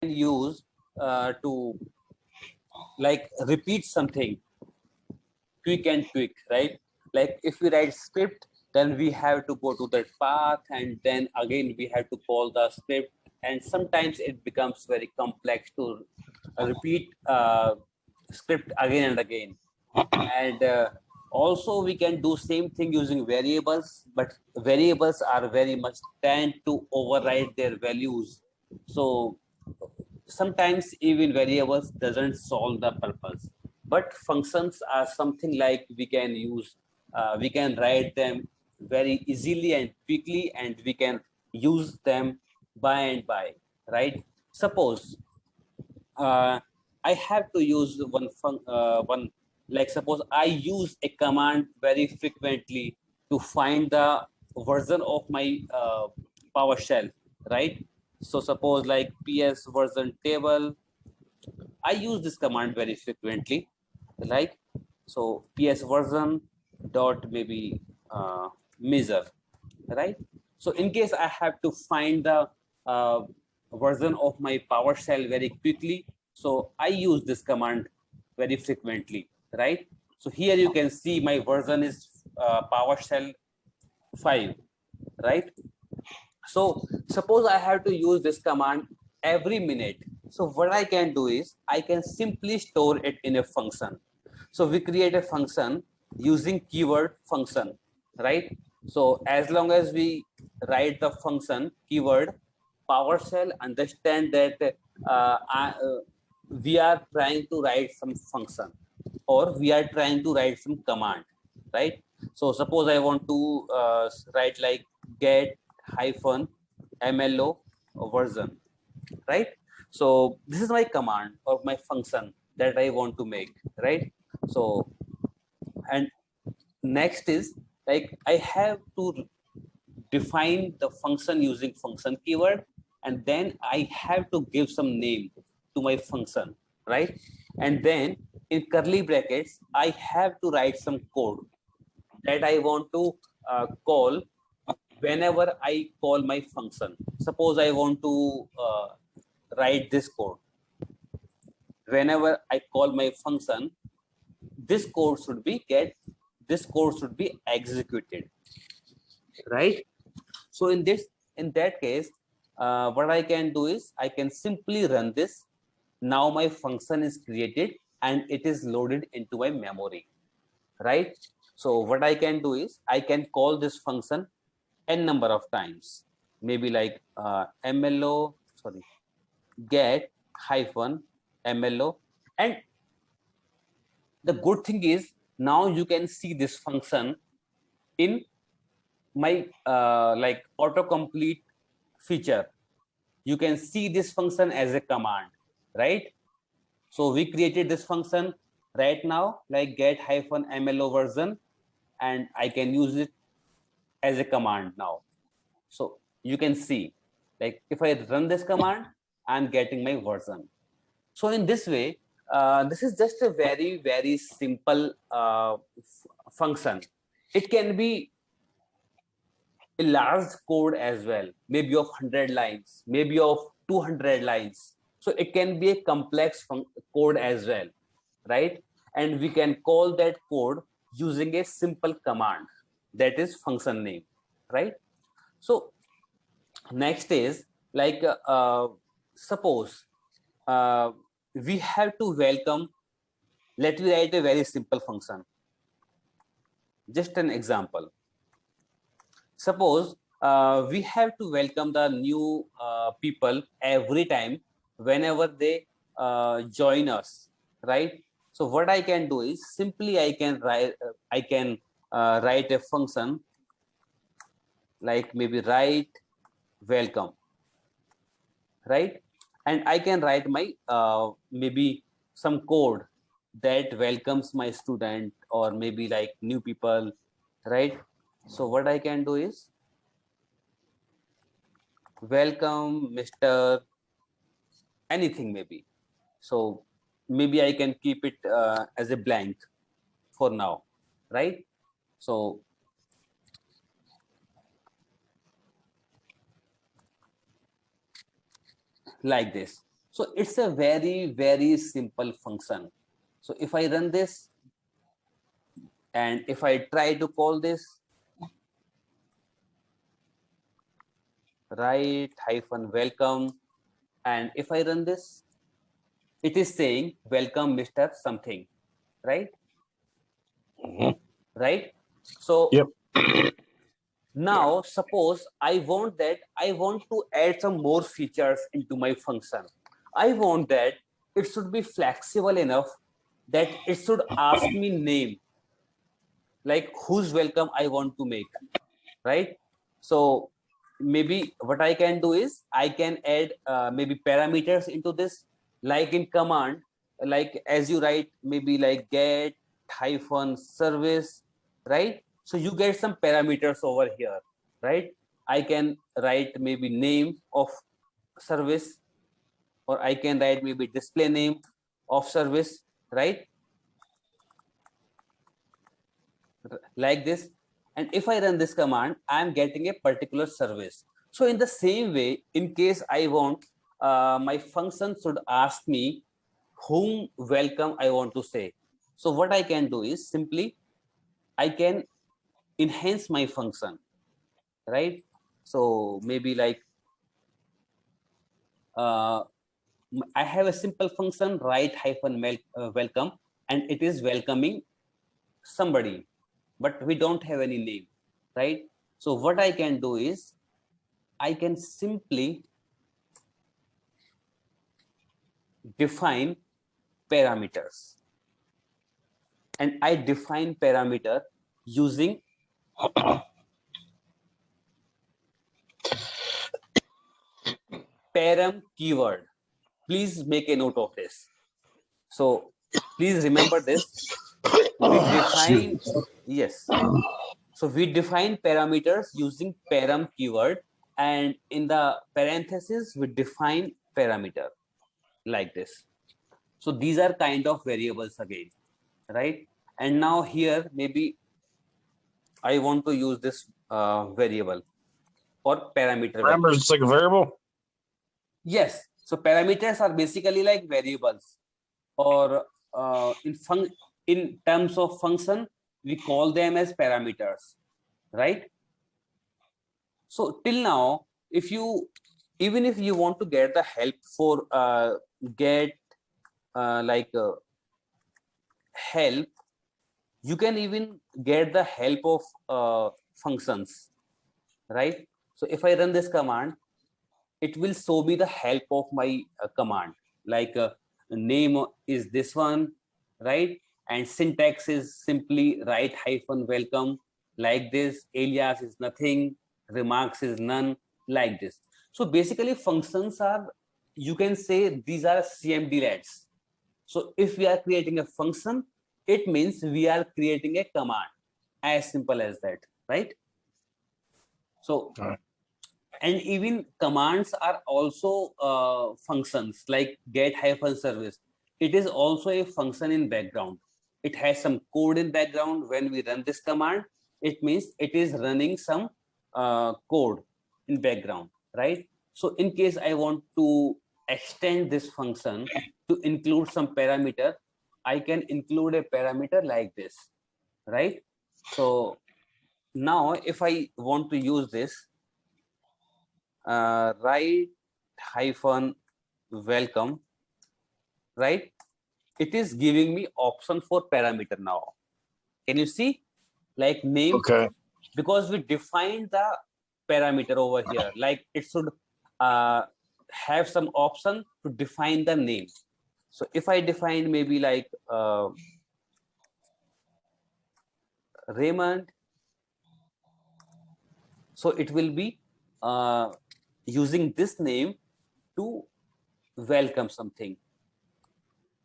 use to like repeat something quick and quick, right? Like if we write script, then we have to go to that path, and then again we have to call the script, and sometimes it becomes very complex to repeat script again and again. And also we can do same thing using variables, but variables are very much tend to override their values. So sometimes even variables doesn't solve the purpose, but functions are something like we can use, we can write them very easily and quickly, and we can use them by and by, right? Suppose I have to use one, like suppose I use a command very frequently to find the version of my PowerShell, right? So suppose like PS version table, I use this command very frequently, like so PS version dot maybe measure, right? So in case I have to find the uh, version of my PowerShell very quickly, so I use this command very frequently, right? So here you can see my version is PowerShell 5, right? So suppose I have to use this command every minute. So what I can do is I can simply store it in a function. So we create a function using keyword function, right? So as long as we write the function keyword, PowerShell understand that we are trying to write some function, or we are trying to write some command, right? So suppose I want to write like get hyphen MLO version, right? So this is my command or my function that I want to make, right? So, and next is like I have to define the function using function keyword, and then I have to give some name to my function, right? And then in curly brackets, I have to write some code that I want to call whenever I call my function. Suppose I want to write this code. Whenever I call my function, this code should be executed, right? So in that case, what I can do is I can simply run this. Now my function is created and it is loaded into my memory, right? So what I can do is I can call this function n number of times, maybe like MLO, sorry, get hyphen MLO. And the good thing is now you can see this function in my like autocomplete feature. You can see this function as a command, right? So we created this function right now, like get hyphen MLO version, and I can use it as a command now. So you can see, like if I run this command, I'm getting my version. So in this way, this is just a very, very simple function. It can be a large code as well, maybe of 100 lines, maybe of 200 lines. So it can be a complex code as well, right? And we can call that code using a simple command, that is function name, right? So next is like suppose uh, we have to welcome, let me write a very simple function, just an example. Suppose we have to welcome the new people every time whenever they join us, right? So what I can do is simply I can write a function like maybe write welcome, right? And I can write my maybe some code that welcomes my student or maybe like new people, right? So what I can do is welcome Mr. anything maybe. So maybe I can keep it as a blank for now, right? So like this. So it's a very, very simple function. So if I run this and if I try to call this, right hyphen welcome, and if I run this, it is saying welcome Mr. something, right? Right? So Yep. now suppose I want to add some more features into my function. I want that it should be flexible enough that it should ask me name, like whose welcome I want to make, right? So maybe what I can do is I can add maybe parameters into this, like in command, like as you write maybe like get hyphen service, right? So you get some parameters over here, right? I can write maybe name of service, or I can write maybe display name of service, right? Like this. And if I run this command, I'm getting a particular service. So in the same way, in case I want, my function should ask me whom welcome I want to say. So what I can do is simply, I can enhance my function, right? So maybe like, I have a simple function, right hyphen welcome, and it is welcoming somebody, but we don't have any name, right? So what I can do is I can simply define parameters, and I define parameter using param keyword. Please make a note of this. So please remember this. We define, yes. So we define parameters using param keyword, and in the parentheses, we define parameter like this. So these are kind of variables again, right? And now here, maybe I want to use this variable or parameter value. Parameters, it's like a variable? Yes. So parameters are basically like variables, or in terms of function, we call them as parameters, right? So till now, even if you want to get the help for get help, you can even get the help of functions, right? So if I run this command, it will show me the help of my command, like name is this one, right? And syntax is simply right hyphen welcome, like this. Alias is nothing, remarks is none, like this. So basically functions are, you can say these are CMD-lets. So if we are creating a function, it means we are creating a command, as simple as that, right? So and even commands are also functions, like get hyphen service. It is also a function in background. It has some code in background. When we run this command, it means it is running some code in background, right? So in case I want to extend this function to include some parameter, I can include a parameter like this, right? So now if I want to use this, right hyphen welcome, right? It is giving me option for parameter now. Can you see? Like name, Okay. because we defined the parameter over here, like it should have some option to define the name. So if I define maybe like Raymond, so it will be using this name to welcome something.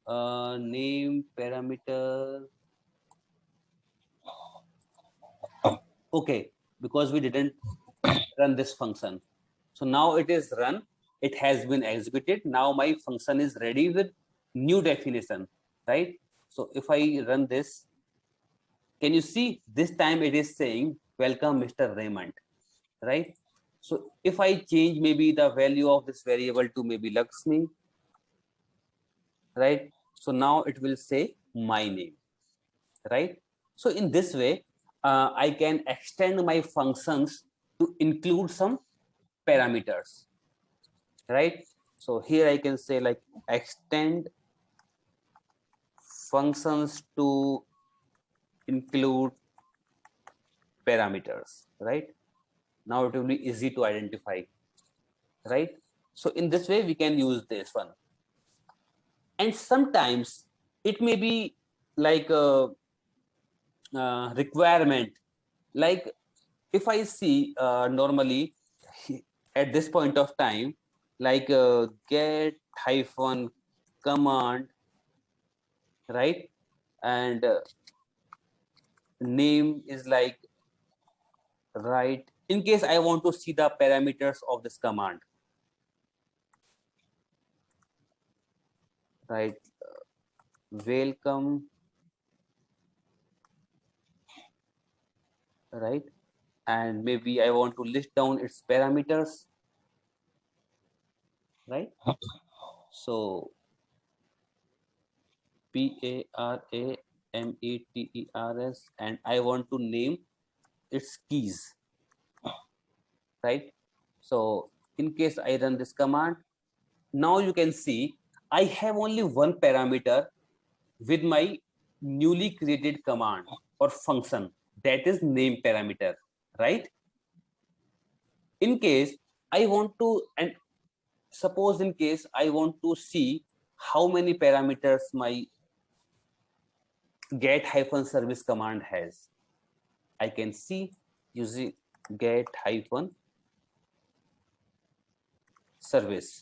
Name parameter. Okay, because we didn't run this function. So now it is run. It has been executed. Now my function is ready with new definition, right? So if I run this, can you see this time it is saying welcome Mr. Raymond, right? So if I change maybe the value of this variable to maybe Lakshmi, right? So now it will say my name, right? So in this way, I can extend my functions to include some parameters, right? So here I can say like extend functions to include parameters, right? Now it will be easy to identify, right? So in this way, we can use this one. And sometimes it may be like a requirement. Like if I see normally at this point of time, like get hyphen command, right? And name is like right. In case I want to see the parameters of this command, right? Welcome, right? And maybe I want to list down its parameters, right? So parameters, and I want to name its keys, right? So in case I run this command, now you can see I have only one parameter with my newly created command or function, that is name parameter, right? In case I want to, and suppose in case I want to see how many parameters my get hyphen service command has, I can see using get hyphen service.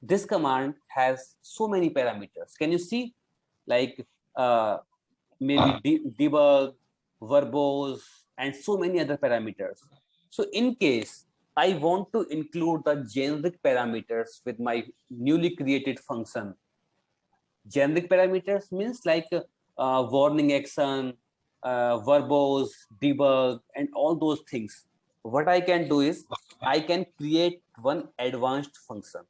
This command has so many parameters. Can you see? Like maybe debug, verbose, and so many other parameters. So in case I want to include the generic parameters with my newly created function, generic parameters means like warning action, verbose, debug, and all those things. What I can do is I can create one advanced function,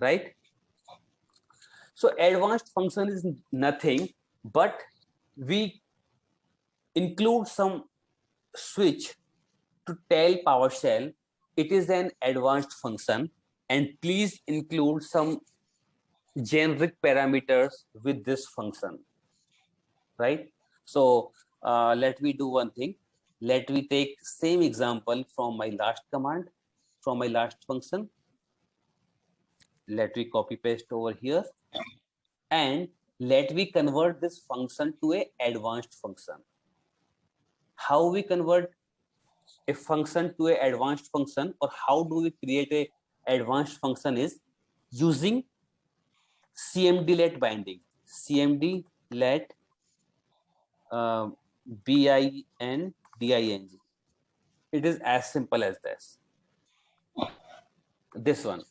right? So advanced function is nothing but we include some switch to tell PowerShell it is an advanced function and please include some generic parameters with this function, right? So let me do one thing. Let me take same example from my last command, from my last function. Let me copy paste over here and let me convert this function to a advanced function. How we convert a function to a advanced function, or how do we create a advanced function, is using cmd-let binding. Cmd-let binding. It is as simple as this one.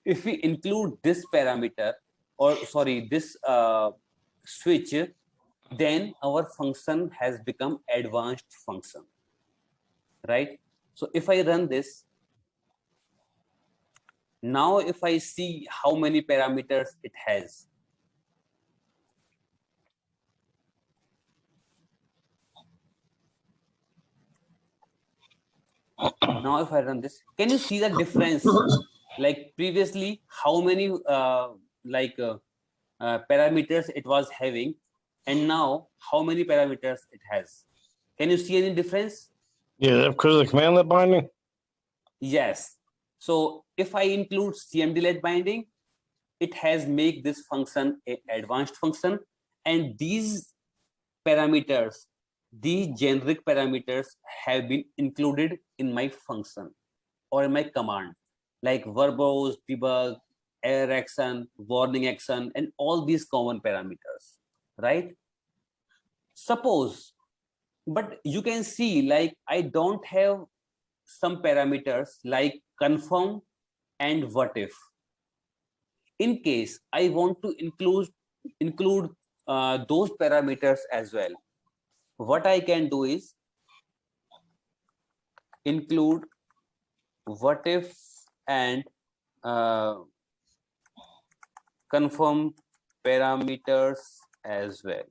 If we include this parameter, or sorry, this switch, then our function has become advanced function, right? So if I run this, now if I see how many parameters it has, now if I run this, can you see the difference? Like previously, how many parameters it was having, and now how many parameters it has? Can you see any difference? Yeah, because of the command-let binding? Yes. So if I include cmd-let binding, it has make this function a advanced function, and these parameters, these generic parameters have been included in my function or in my command, like verbose, debug, error action, warning action, and all these common parameters, right? Suppose, but you can see like I don't have some parameters like confirm and what if. In case I want to include those parameters as well, what I can do is include what if and confirm parameters as well.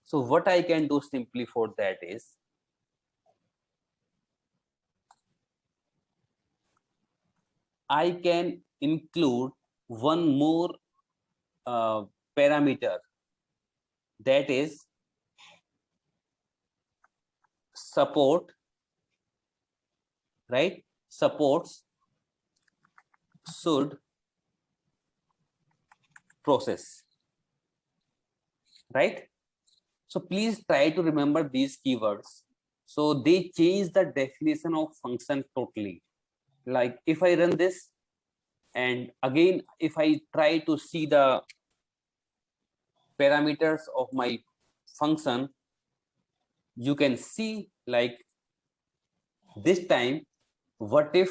So what I can do simply for that is I can include one more parameter, that is support, right? Supports should process, right? So please try to remember these keywords. So they change the definition of function totally. Like if I run this, and again, if I try to see the parameters of my function, you can see like this time, what if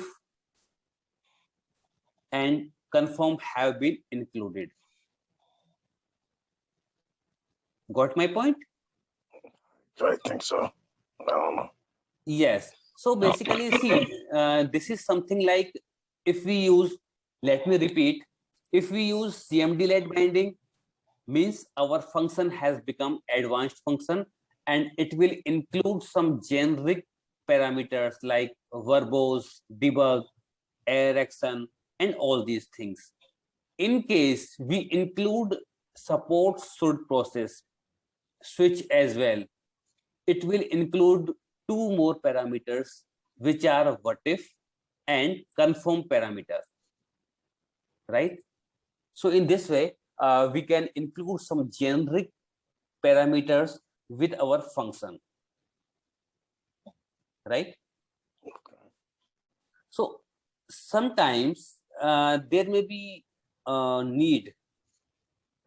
and confirm have been included. Got my point? I think so. I don't know. Yes. So basically, see, this is something like if we use, let me repeat, if we use CMD-led binding, means our function has become advanced function, and it will include some generic parameters like verbose, debug, error action, and all these things. In case we include support should process, switch as well, it will include two more parameters, which are what if and confirm parameter, right? So in this way, we can include some generic parameters with our function, right? So sometimes there may be need,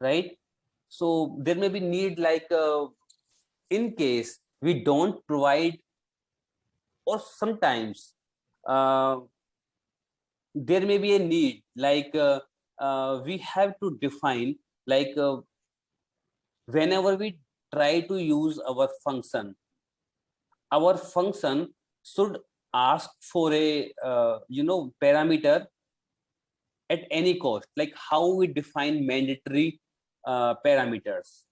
right? So there may be need like in case we don't provide, or sometimes uh, there may be a need like we have to define like whenever we try to use our function should ask for a parameter at any cost, like how we define mandatory parameters.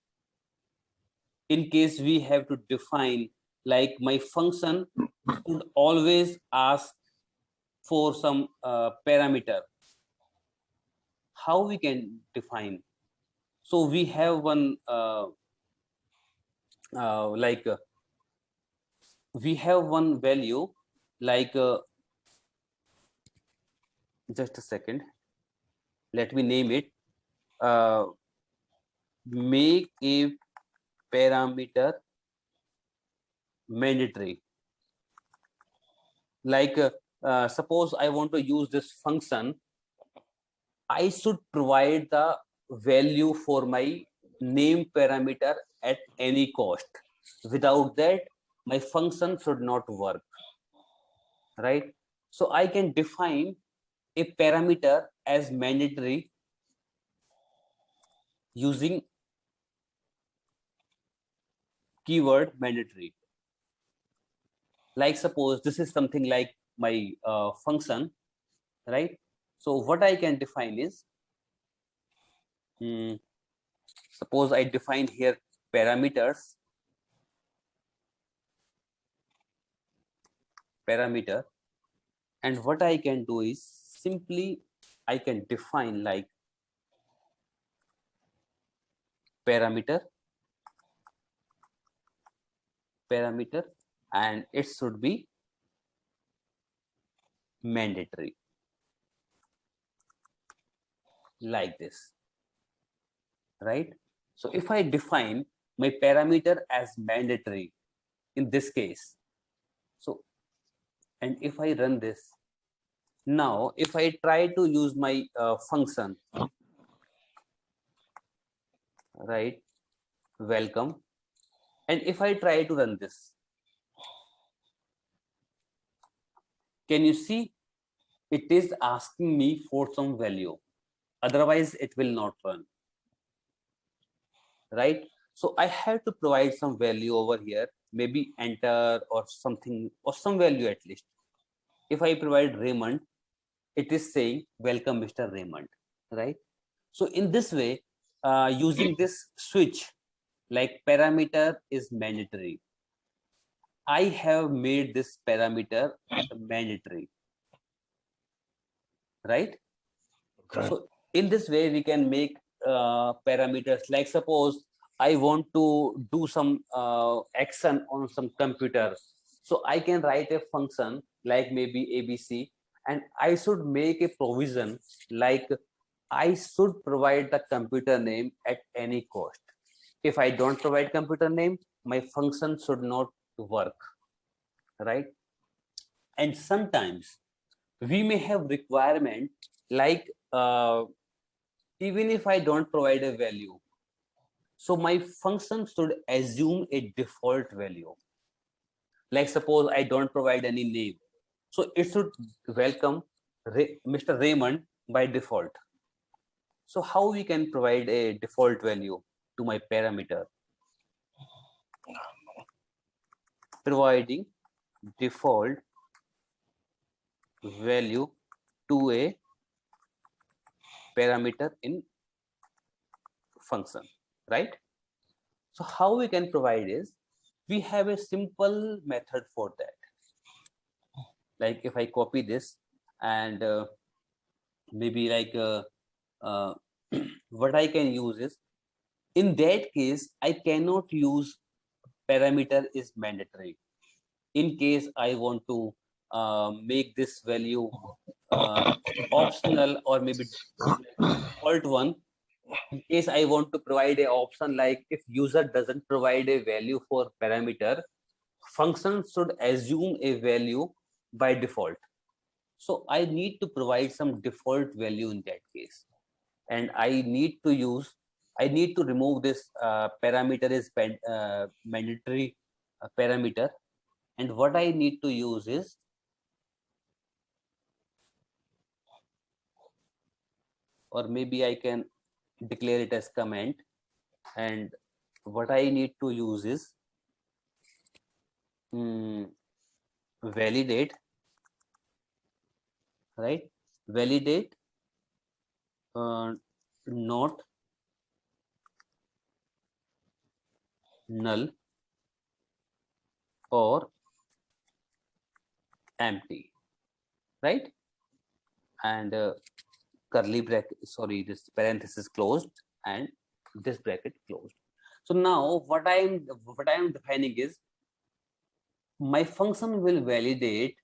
In case we have to define like my function should always ask for some parameter, how we can define. So we have one like we have one value like just a second, let me name it, uh, make a parameter mandatory. Like suppose I want to use this function, I should provide the value for my name parameter at any cost. Without that, my function should not work, right? So I can define a parameter as mandatory using keyword mandatory. Like suppose this is something like my function, right? So what I can define is, suppose I define here parameter, and what I can do is simply I can define like parameter, and it should be mandatory, like this, right? So if I define my parameter as mandatory in this case, so, and if I run this, now if I try to use my function, right, welcome, and if I try to run this, can you see it is asking me for some value, otherwise it will not run, right? So I have to provide some value over here, maybe enter or something, or some value at least. If I provide Raymond, it is saying welcome Mr. Raymond, right? So in this way, using this switch, like parameter is mandatory. I have made this parameter mandatory, right? Okay. So in this way, we can make parameters. Like suppose I want to do some action on some computer, so I can write a function like maybe ABC, and I should make a provision like I should provide the computer name at any cost. If I don't provide computer name, my function should not work, right? And sometimes we may have requirement like even if I don't provide a value, so my function should assume a default value. Like suppose I don't provide any name, so it should welcome Mr. Raymond by default. So how we can provide a default value to my parameter? Providing default value to a parameter in function, right? So how we can provide is, we have a simple method for that. Like if I copy this and maybe like what I can use is, in that case, I cannot use parameter is mandatory. In case I want to make this value optional or maybe default one, in case I want to provide a option like if user doesn't provide a value for parameter, function should assume a value by default. So I need to provide some default value in that case. And I need to remove this parameter is mandatory parameter. And what I need to use is, or maybe I can declare it as comment. And what I need to use is validate, right? Validate not null or empty, right? And curly bracket, sorry, this parenthesis closed and this bracket closed. So now what I am defining is, my function will validate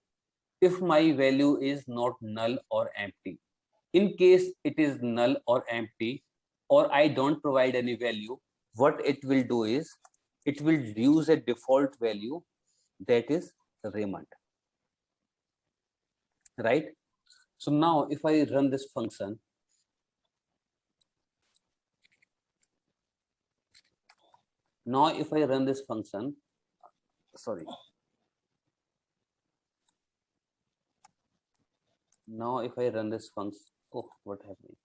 if my value is not null or empty. In case it is null or empty, or I don't provide any value, what it will do is, it will use a default value, that is Raymond, right? So now if I run this function, sorry, now if I run this function, oh, what happened?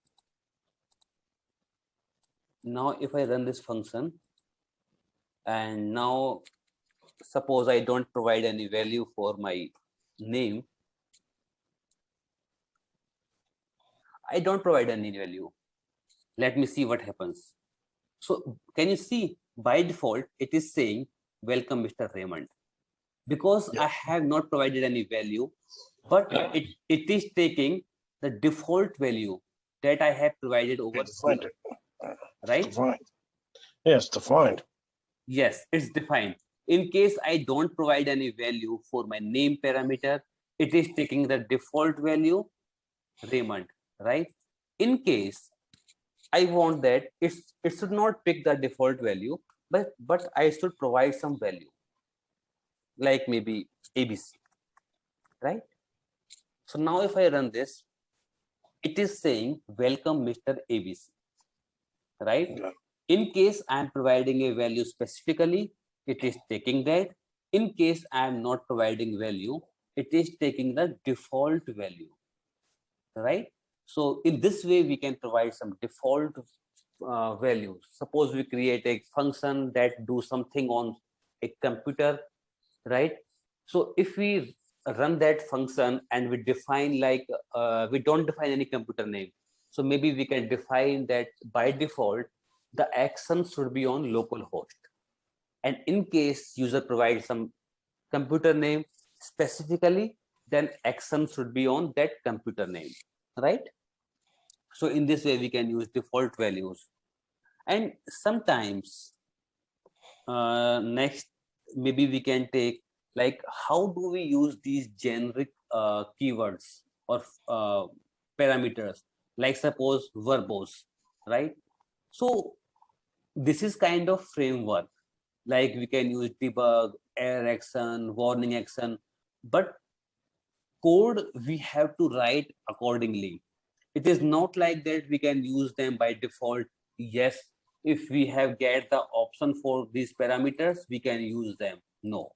Now if I run this function, and now suppose I don't provide any value for my name, I don't provide any value. Let me see what happens. So can you see, by default it is saying welcome Mr. Raymond, because I have not provided any value, but it is taking the default value that I have provided over Defined here, it. right? Defined. Yes, defined. Yes, it's defined. In case I don't provide any value for my name parameter, it is taking the default value Raymond, right? In case I want that it should not pick the default value, but I should provide some value, like maybe ABC, right? So now if I run this, it is saying welcome Mr. ABC, right? Yeah. In case I am providing a value specifically, it is taking that. In case I am not providing value, it is taking the default value, right? So in this way, we can provide some default values. Suppose we create a function that do something on a computer, right? So if we run that function and we define like we don't define any computer name. So maybe we can define that by default the action should be on localhost, and in case user provides some computer name specifically, then action should be on that computer name, right? So in this way we can use default values. And sometimes next maybe we can take like how do we use these generic keywords or parameters, like suppose verbose, right? So this is kind of framework, like we can use debug, error action, warning action, but code we have to write accordingly. It is not like that we can use them by default. Yes, if we have get the option for these parameters we can use them. No,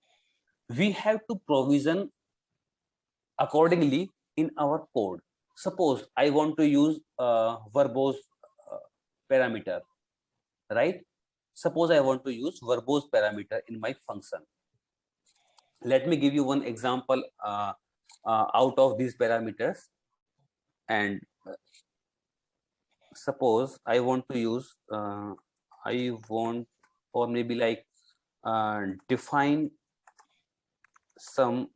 we have to provision accordingly in our code. Suppose I want to use verbose parameter, right? Suppose I want to use verbose parameter in my function. Let me give you one example out of these parameters. And suppose I want to use I want, or maybe like define some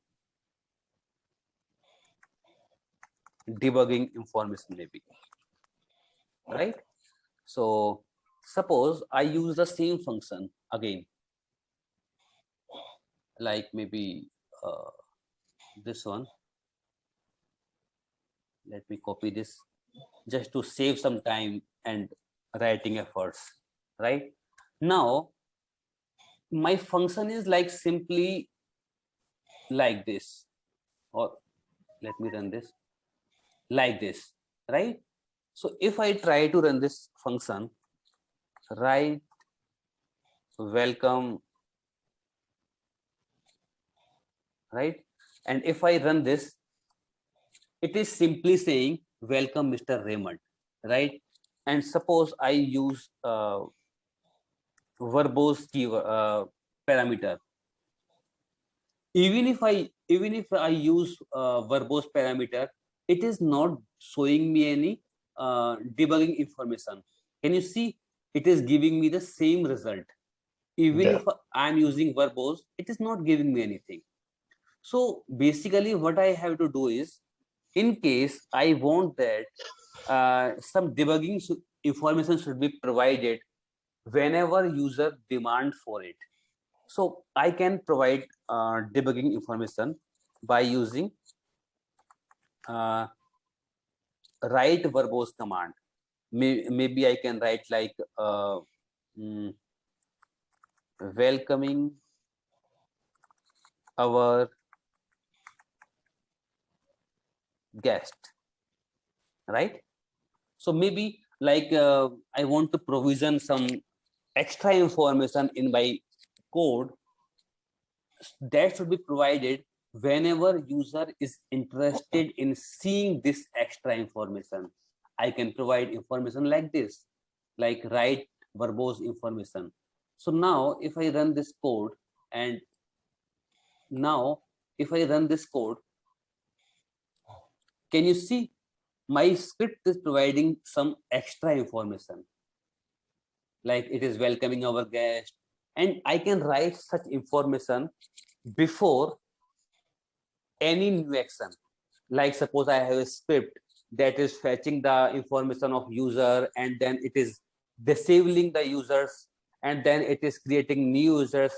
debugging information maybe, right? So suppose I use the same function again, like maybe this one. Let me copy this just to save some time and writing efforts, right? Now my function is like simply like this, or let me run this like this, right? So if I try to run this function, right, welcome, right, and if I run this, it is simply saying welcome Mr. Raymond, right? And suppose I use verbose key parameter. Even if I use verbose parameter, it is not showing me any debugging information. Can you see? It is giving me the same result. Even if I'm using verbose, it is not giving me anything. So basically what I have to do is, in case I want that some debugging information should be provided whenever user demand for it. So I can provide debugging information by using write verbose command. Maybe I can write like welcoming our guest, right? So maybe like I want to provision some extra information in my code that should be provided whenever user is interested in seeing this extra information. I can provide information like this, like write verbose information. So now if I run this code, and now if I run this code, can you see my script is providing some extra information, like it is welcoming our guest, and I can write such information before any new action. Like suppose I have a script that is fetching the information of user, and then it is disabling the users, and then it is creating new users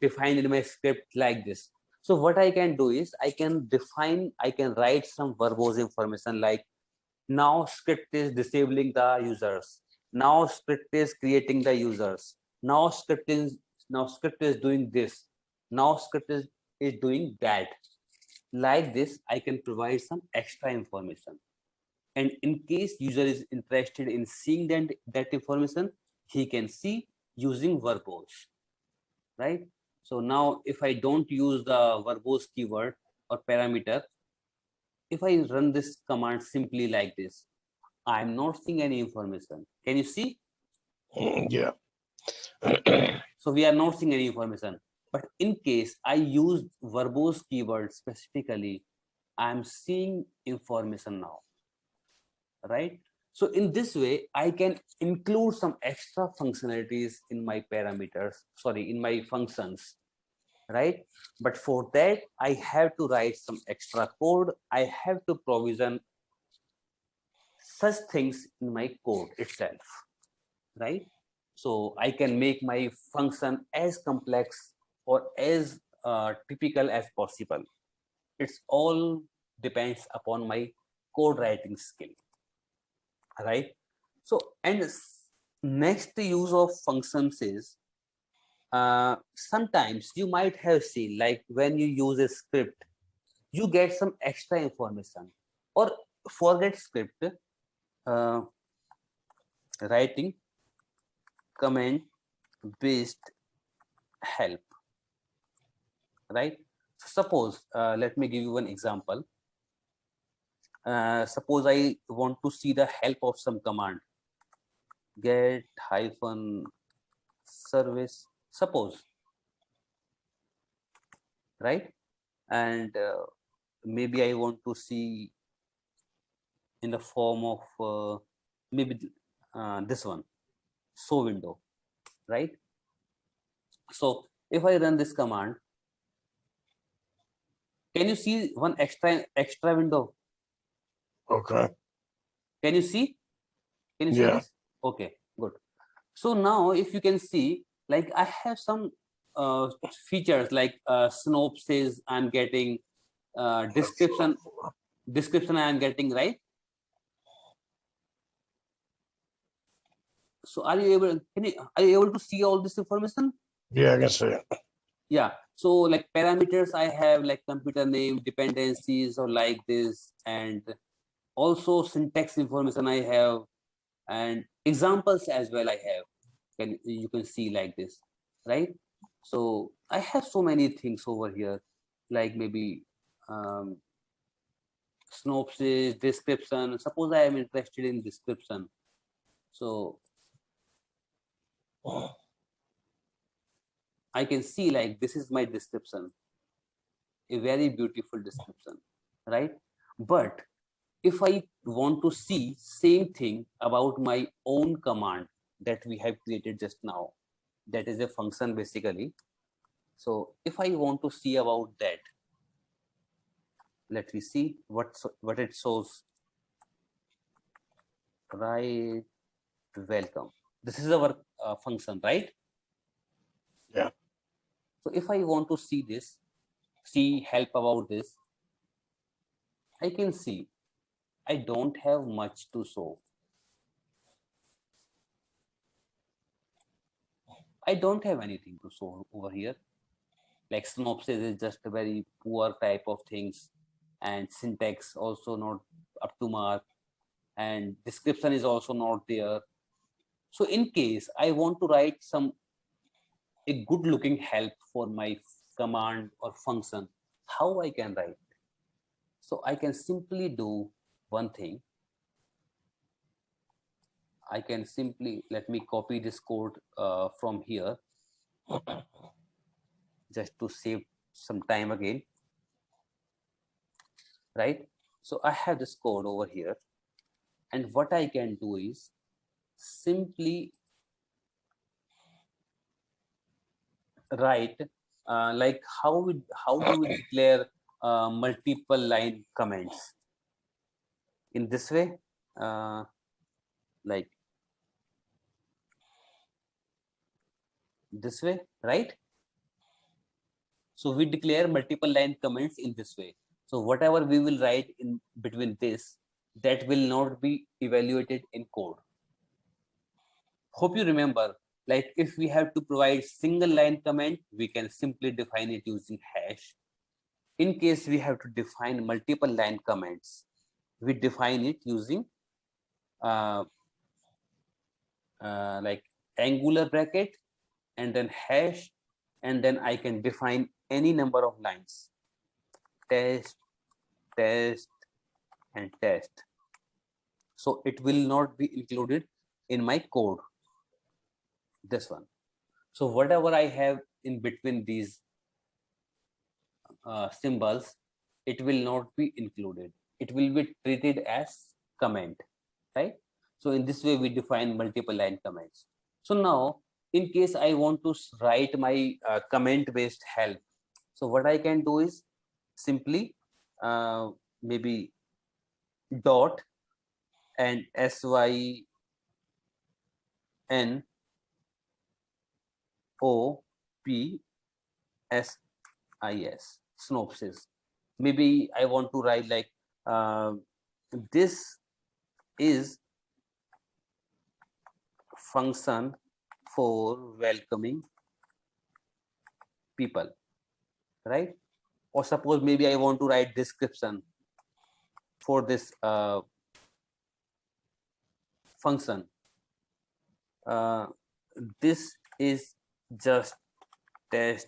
defined in my script like this. So what I can do is I can write some verbose information like now script is disabling the users, now script is creating the users, now script is doing this, now script is doing that. Like this I can provide some extra information, and in case user is interested in seeing that information, he can see using verbose, right? So now if I don't use the verbose keyword or parameter, if I run this command simply like this, I'm not seeing any information. Can you see? Yeah. So we are not seeing any information. But in case I use verbose keyword specifically, I'm seeing information now, right? So in this way, I can include some extra functionalities in my parameters, sorry, in my functions, right? But for that, I have to write some extra code. I have to provision such things in my code itself, right? So I can make my function as complex or as typical as possible. It's all depends upon my code writing skill, right? So, and next use of functions is sometimes you might have seen, like when you use a script, you get some extra information, or forget script, uh, writing command based help, right? Suppose, let me give you one example. Suppose I want to see the help of some command, get hyphen service, suppose, right? And maybe I want to see in the form of maybe this one, show window, right? So if I run this command, can you see one extra window? Okay. Can you see? Can you see Yeah. this? Okay, good. So now if you can see, like I have some features like synopsis I'm getting, description I am getting, right? So are you able, are you able to see all this information? Yeah, I can see it. Yeah, so like parameters I have, like computer name, dependencies, or like this, and also syntax information I have, and examples as well I have. You can see like this, right? So I have so many things over here, like maybe synopsis, description. Suppose I am interested in description, so I can see like this is my description, a very beautiful description, right? But if I want to see same thing about my own command that we have created just now, that is a function basically. So if I want to see about that, let me see what it shows. Right, welcome. This is our function, right? Yeah. So if I want to see this, see help about this, I can see I don't have much to show. I don't have anything to show over here. Like synopsis is just a very poor type of things, and syntax also not up to mark, and description is also not there. So in case I want to write some a good looking help for my command or function, how I can write? So I can simply do one thing. I can simply, let me copy this code from here just to save some time again, right? So I have this code over here, and what I can do is simply write like how do we declare multiple line comments in this way, like this way, right? So we declare multiple line comments in this way. So whatever we will write in between this, that will not be evaluated in code. Hope you remember, like if we have to provide single line comment, we can simply define it using hash. In case we have to define multiple line comments, we define it using uh, like angular bracket and then hash, and then I can define any number of lines, test, test, and test. So it will not be included in my code, this one. So whatever I have in between these symbols, it will not be included. It will be treated as comment, right? So in this way, we define multiple line comments. So now, in case I want to write my comment-based help, so what I can do is simply maybe dot and SYNOPSIS, synopsis. Maybe I want to write like this is function for welcoming people, right? Or suppose maybe I want to write description for this function. This is just test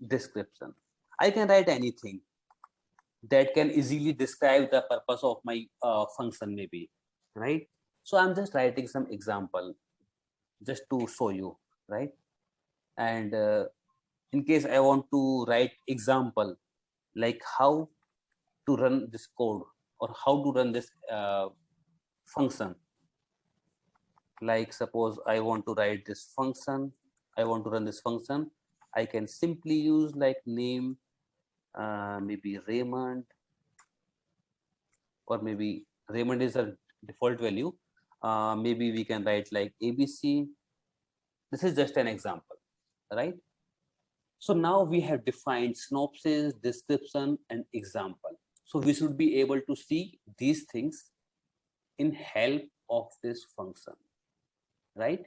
description. I can write anything that can easily describe the purpose of my function, maybe, right? So I'm just writing some example just to show you, right? And in case I want to write example like how to run this code or how to run this function, like suppose I want to write this function, I want to run this function, I can simply use like name, maybe Raymond, or maybe Raymond is a default value. Maybe we can write like ABC. This is just an example, right? So now we have defined synopsis, description, and example. So we should be able to see these things in help of this function, right?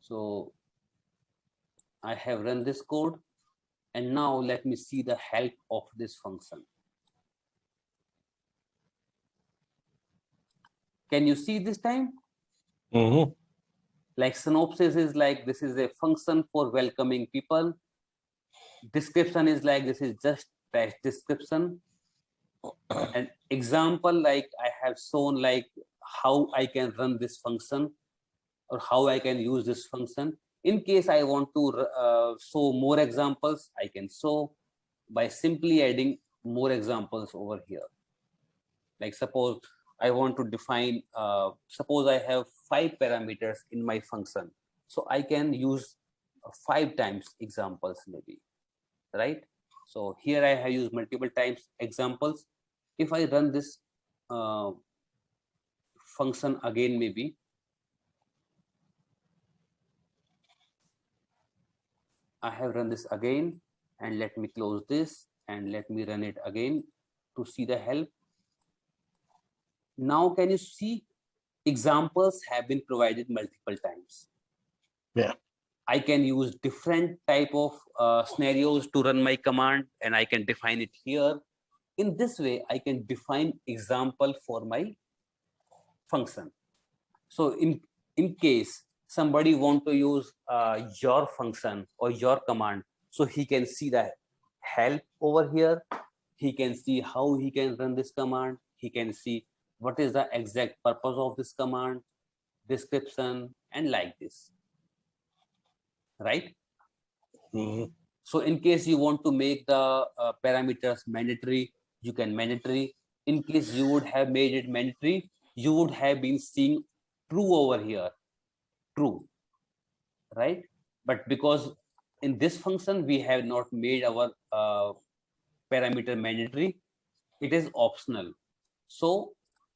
So I have run this code, and now let me see the help of this function. Can you see this time? Mm-hmm. Like synopsis is like this is a function for welcoming people. Description is like this is just text description. And example, like I have shown like how I can run this function or how I can use this function. In case I want to show more examples, I can show by simply adding more examples over here. Like suppose I want to define, suppose I have 5 parameters in my function. So I can use 5 times examples maybe, right? So here I have used multiple times examples. If I run this function again, maybe, I have run this again, and let me close this and let me run it again to see the help. Now, can you see examples have been provided multiple times? Yeah. I can use different type of scenarios to run my command, and I can define it here. In this way, I can define example for my function. So in case somebody want to use your function or your command, so he can see the help over here. He can see how he can run this command. He can see what is the exact purpose of this command, description, and like this, right? Mm-hmm. So in case you want to make the parameters mandatory, you can mandatory. In case you would have made it mandatory, you would have been seeing true over here, true, right? But because in this function, we have not made our parameter mandatory, it is optional. So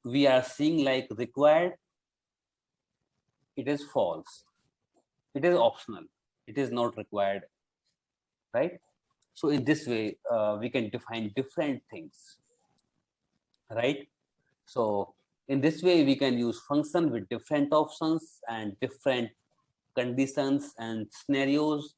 we are seeing like required, it is false. It is optional. It is not required, right? So in this way, we can define different things, right? So in this way, we can use function with different options and different conditions and scenarios